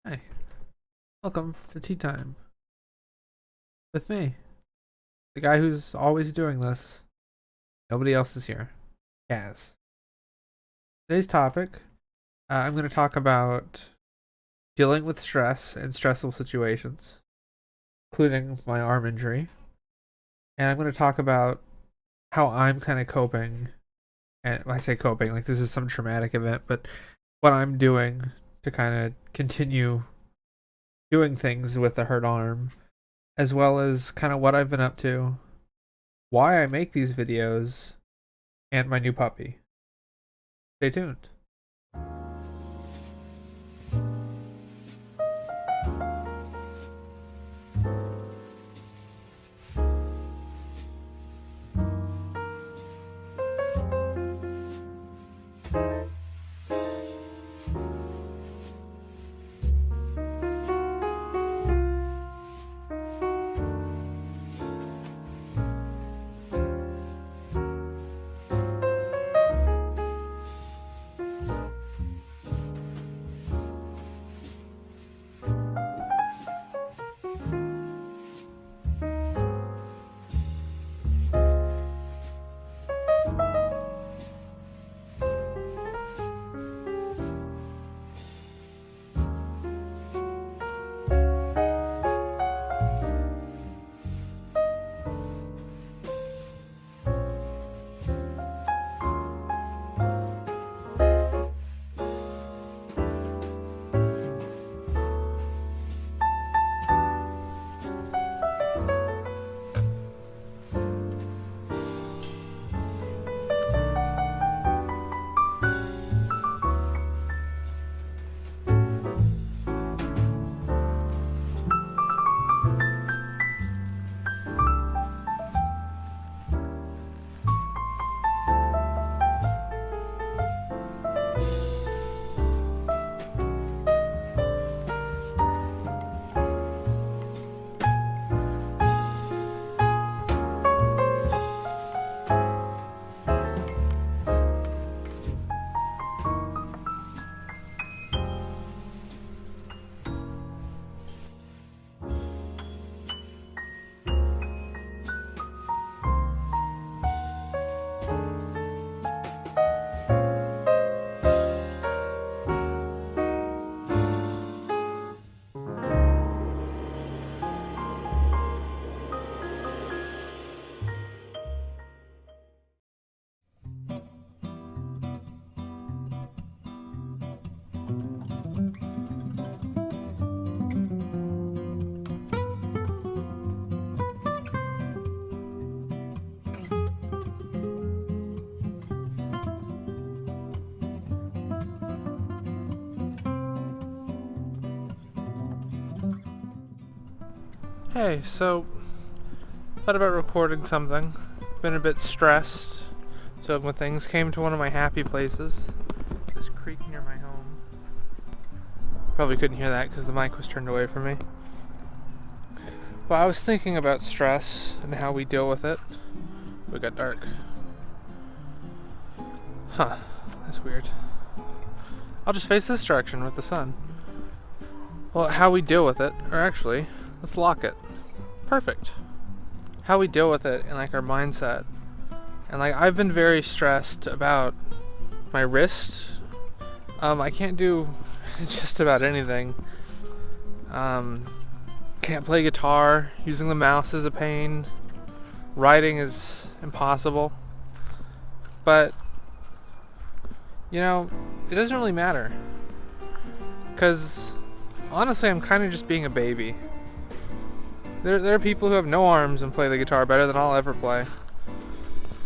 Hi, welcome to Tea Time with me, the guy who's always doing this. Nobody else is here. Kaz. Today's topic, I'm going to talk about dealing with stress in stressful situations, including my arm injury. And I'm going to talk about how I'm kind of coping. And when I say coping, like this is some traumatic event, but what I'm doing to kind of continue doing things with the hurt arm, as well as kind of what I've been up to, why I make these videos, and my new puppy. Stay tuned. Hey, so thought about recording something. Been a bit stressed, dealing with things. Came to one of my happy places. This creek near my home. Probably couldn't hear that because the mic was turned away from me. But I was thinking about stress and how we deal with it. It got dark. Huh, that's weird. I'll just face this direction with the sun. Well, how we deal with it, or actually, let's lock it. Perfect. How we deal with it and like our mindset. And like I've been very stressed about my wrist. I can't do just about anything. Can't play guitar. Using the mouse is a pain. Writing is impossible. But you know, it doesn't really matter. 'Cause honestly, I'm kind of just being a baby. There are people who have no arms and play the guitar better than I'll ever play.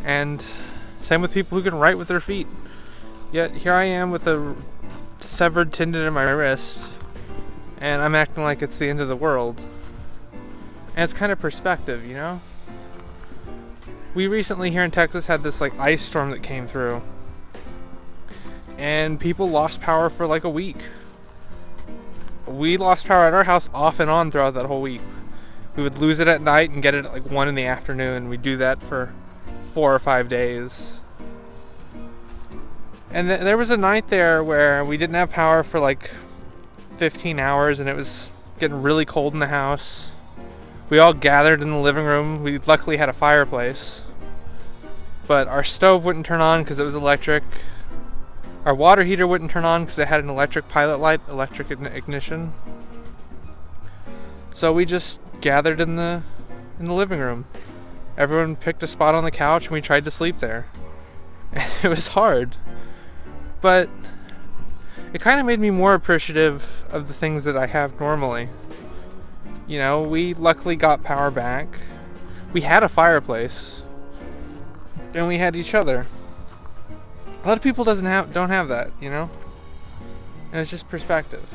And same with people who can write with their feet. Yet here I am with a severed tendon in my wrist, and I'm acting like it's the end of the world. And it's kind of perspective, you know? We recently here in Texas had this like ice storm that came through. And people lost power for like a week. We lost power at our house off and on throughout that whole week. We would lose it at night and get it at like 1 in the afternoon. We'd do that for 4 or 5 days. And there was a night there where we didn't have power for like 15 hours and it was getting really cold in the house. We all gathered in the living room. We luckily had a fireplace. But our stove wouldn't turn on because it was electric. Our water heater wouldn't turn on because it had an electric pilot light, electric ignition. So we just gathered in the living room. Everyone picked a spot on the couch and we tried to sleep there. And it was hard. But it kind of made me more appreciative of the things that I have normally. You know, we luckily got power back. We had a fireplace. And we had each other. A lot of people don't have that, you know? And it's just perspective.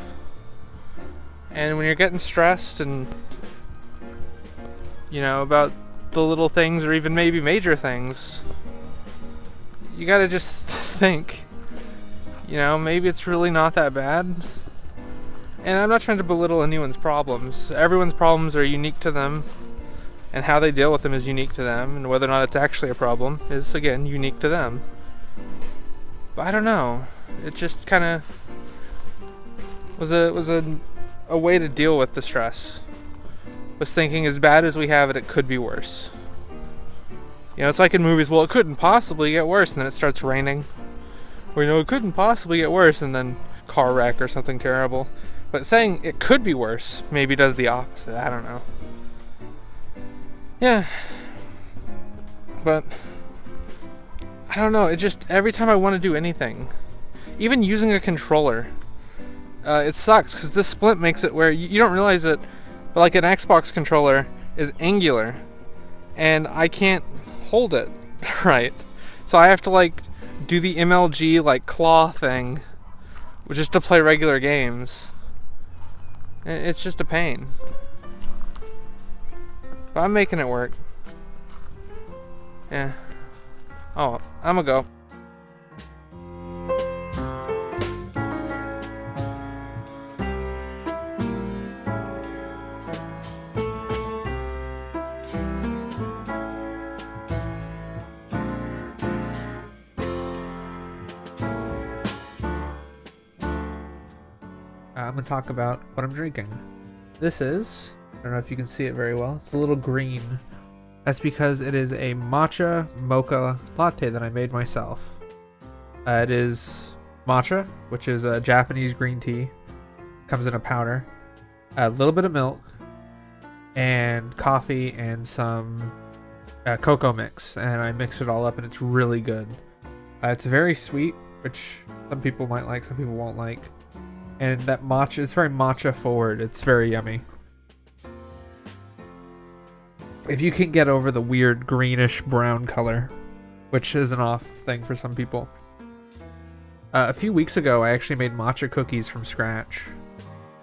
And when you're getting stressed and, you know, about the little things or even maybe major things, you gotta just think, you know, maybe it's really not that bad. And I'm not trying to belittle anyone's problems. Everyone's problems are unique to them, and how they deal with them is unique to them, and whether or not it's actually a problem is, again, unique to them. But I don't know. It just kind of was a way to deal with the stress. Was thinking, as bad as we have it, it could be worse. You know, it's like in movies, well, it couldn't possibly get worse, and then it starts raining. Or, you know, it couldn't possibly get worse, and then car wreck or something terrible. But saying it could be worse maybe does the opposite. I don't know. Yeah. But I don't know. It just, every time I want to do anything, even using a controller, it sucks because this splint makes it where you don't realize it, but like an Xbox controller is angular and I can't hold it right. So I have to like do the MLG like claw thing just to play regular games. It's just a pain. But I'm making it work. Yeah. Oh, I'm gonna go. I'm going to talk about what I'm drinking. This is, I don't know if you can see it very well, it's a little green. That's because it is a matcha mocha latte that I made myself. It is matcha, which is a Japanese green tea. Comes in a powder. A little bit of milk, and coffee, and some cocoa mix. And I mix it all up and it's really good. It's very sweet, which some people might like, some people won't like. And that matcha is very matcha forward. It's very yummy. If you can get over the weird greenish brown color, which is an off thing for some people. A few weeks ago, I actually made matcha cookies from scratch.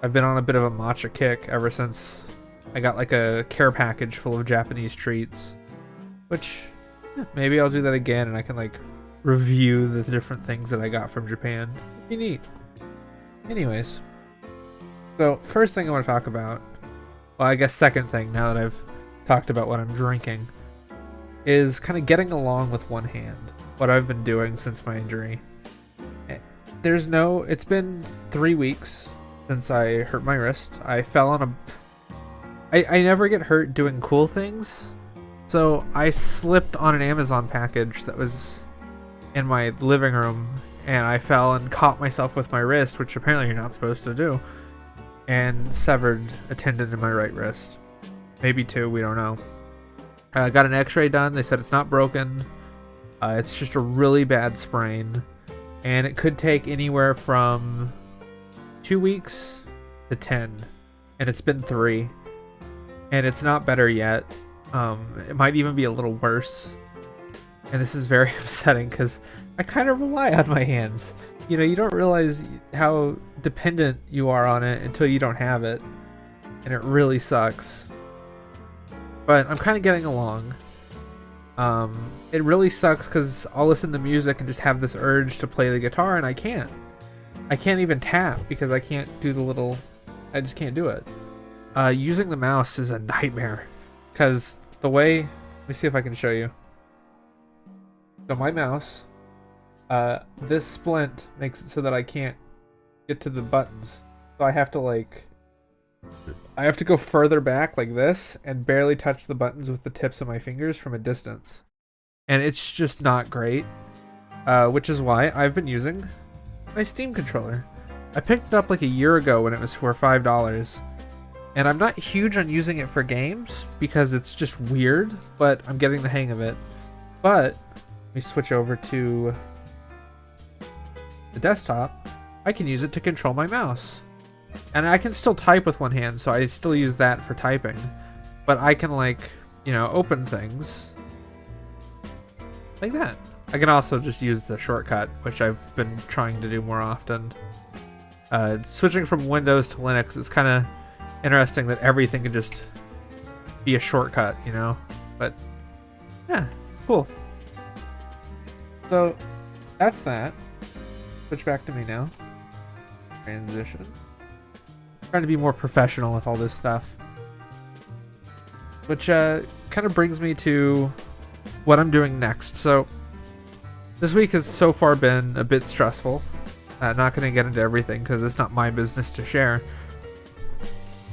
I've been on a bit of a matcha kick ever since I got like a care package full of Japanese treats. Which, maybe I'll do that again and I can like review the different things that I got from Japan. It'd be neat. Anyways, so first thing I want to talk about, well, I guess second thing now that I've talked about what I'm drinking, is kind of getting along with one hand. What I've been doing since my injury. It's been 3 weeks since I hurt my wrist. I fell on I never get hurt doing cool things. So I slipped on an Amazon package that was in my living room. And I fell and caught myself with my wrist, which apparently you're not supposed to do, and severed a tendon in my right wrist. Maybe two, we don't know. I got an x-ray done. They said it's not broken. It's just a really bad sprain. And it could take anywhere from 2 weeks to 10. And it's been 3. And it's not better yet. It might even be a little worse. And this is very upsetting because I kind of rely on my hands. You know, you don't realize how dependent you are on it until you don't have it. And it really sucks. But I'm kind of getting along. It really sucks because I'll listen to music and just have this urge to play the guitar and I can't. I can't even tap because I can't do the little... I just can't do it. Using the mouse is a nightmare. Because the way... Let me see if I can show you. So my mouse... this splint makes it so that I can't get to the buttons. So I have to go further back like this and barely touch the buttons with the tips of my fingers from a distance. And it's just not great, which is why I've been using my Steam controller. I picked it up like a year ago when it was for $5. And I'm not huge on using it for games because it's just weird, but I'm getting the hang of it. But let me switch over to the desktop. I can use it to control my mouse. And I can still type with one hand, so I still use that for typing. But I can, like, you know, open things like that. I can also just use the shortcut, which I've been trying to do more often. Switching from Windows to Linux is kind of interesting that everything can just be a shortcut, you know? But, yeah, it's cool. So, that's that. Switch back to me now. Transition. Trying to be more professional with all this stuff. Which kind of brings me to what I'm doing next. So this week has so far been a bit stressful. Not going to get into everything because it's not my business to share.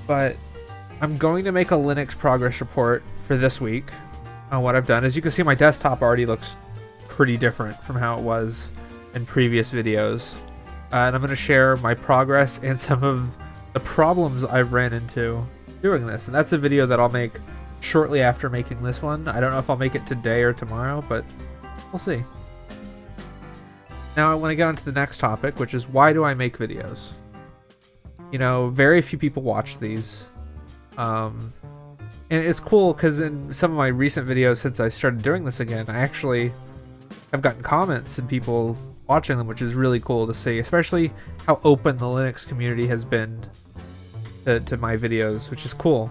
But I'm going to make a Linux progress report for this week on what I've done. As you can see, my desktop already looks pretty different from how it was in previous videos. And I'm going to share my progress and some of the problems I've ran into doing this. And that's a video that I'll make shortly after making this one. I don't know if I'll make it today or tomorrow, but we'll see. Now I want to get on to the next topic, which is why do I make videos? You know, very few people watch these. And it's cool because in some of my recent videos since I started doing this again, I actually have gotten comments and people watching them, which is really cool to see, especially how open the Linux community has been to my videos, which is cool.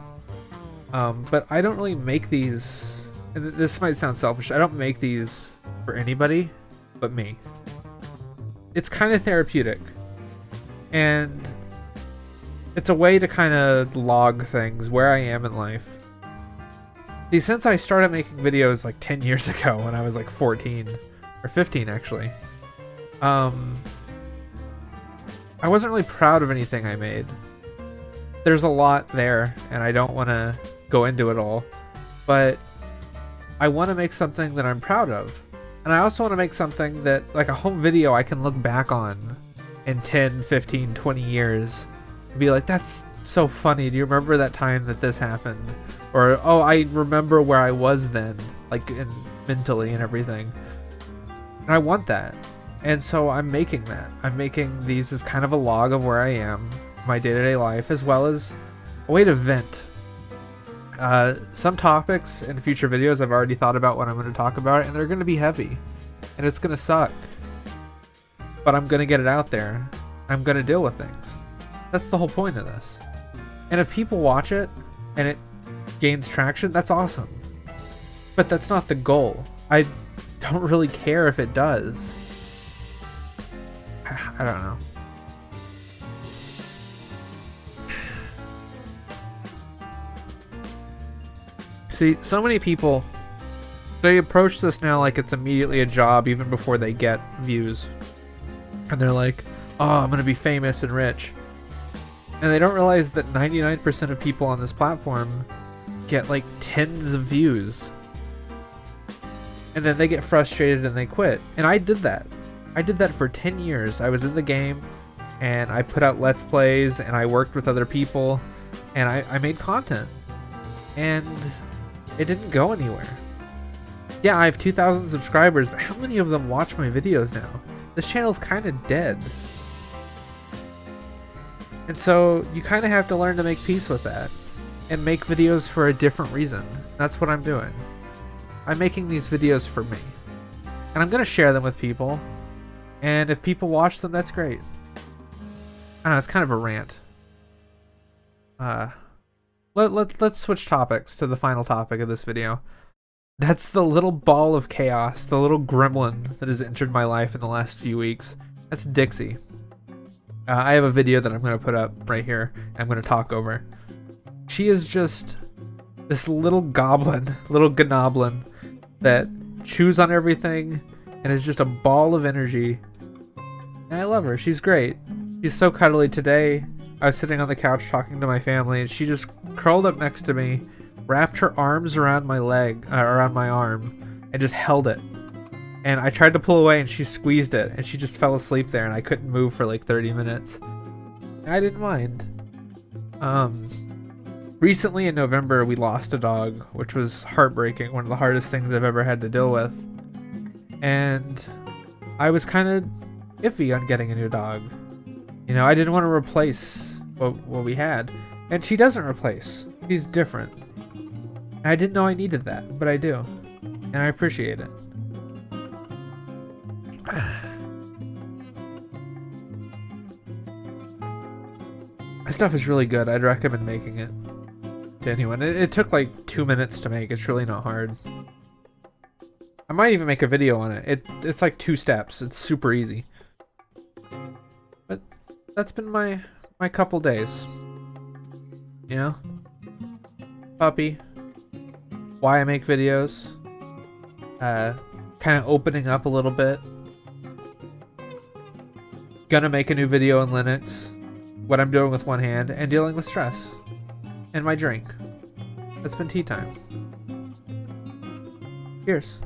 But I don't really make these, and this might sound selfish, I don't make these for anybody but me. It's kind of therapeutic, and it's a way to kind of log things, where I am in life. See, since I started making videos like 10 years ago when I was like 14, or 15 actually, I wasn't really proud of anything I made. There's a lot there, and I don't want to go into it all, but I want to make something that I'm proud of. And I also want to make something that, like a home video, I can look back on in 10, 15, 20 years and be like, that's so funny. Do you remember that time that this happened? Or, oh, I remember where I was then, like mentally and everything. And I want that. And so I'm making that. I'm making these as kind of a log of where I am, my day-to-day life, as well as a way to vent. Some topics in future videos I've already thought about what I'm going to talk about, and they're going to be heavy. And it's going to suck. But I'm going to get it out there. I'm going to deal with things. That's the whole point of this. And if people watch it, and it gains traction, that's awesome. But that's not the goal. I don't really care if it does. I don't know. See, so many people, they approach this now like it's immediately a job even before they get views. And they're like, oh, I'm going to be famous and rich. And they don't realize that 99% of people on this platform get like tens of views. And then they get frustrated and they quit. And I did that. I did that for 10 years. I was in the game and I put out Let's Plays and I worked with other people and I made content. And it didn't go anywhere. Yeah, I have 2,000 subscribers, but how many of them watch my videos now? This channel's kind of dead. And so you kind of have to learn to make peace with that and make videos for a different reason. That's what I'm doing. I'm making these videos for me. And I'm going to share them with people. And if people watch them, that's great. I don't know, it's kind of a rant. Let's switch topics to the final topic of this video. That's the little ball of chaos, the little gremlin that has entered my life in the last few weeks. That's Dixie. I have a video that I'm going to put up right here. I'm going to talk over. She is just this little goblin, little gnoblin that chews on everything and is just a ball of energy. And I love her. She's great. She's so cuddly. Today I was sitting on the couch talking to my family, and she just curled up next to me, wrapped her arms around my leg, around my arm, and just held it. And I tried to pull away, and she squeezed it, and she just fell asleep there, and I couldn't move for like 30 minutes. I didn't mind. Recently in November, we lost a dog, which was heartbreaking, one of the hardest things I've ever had to deal with. And I was kind of iffy on getting a new dog. You know, I didn't want to replace what we had. And she doesn't replace. She's different. I didn't know I needed that, but I do. And I appreciate it. This stuff is really good. I'd recommend making it to anyone. It took like 2 minutes to make. It's really not hard. I might even make a video on it. It's like 2 steps. It's super easy. But that's been my couple days. You know? Puppy. Why I make videos. Kind of opening up a little bit. Gonna make a new video on Linux. What I'm doing with one hand, and dealing with stress. And my drink. That's been tea time. Cheers.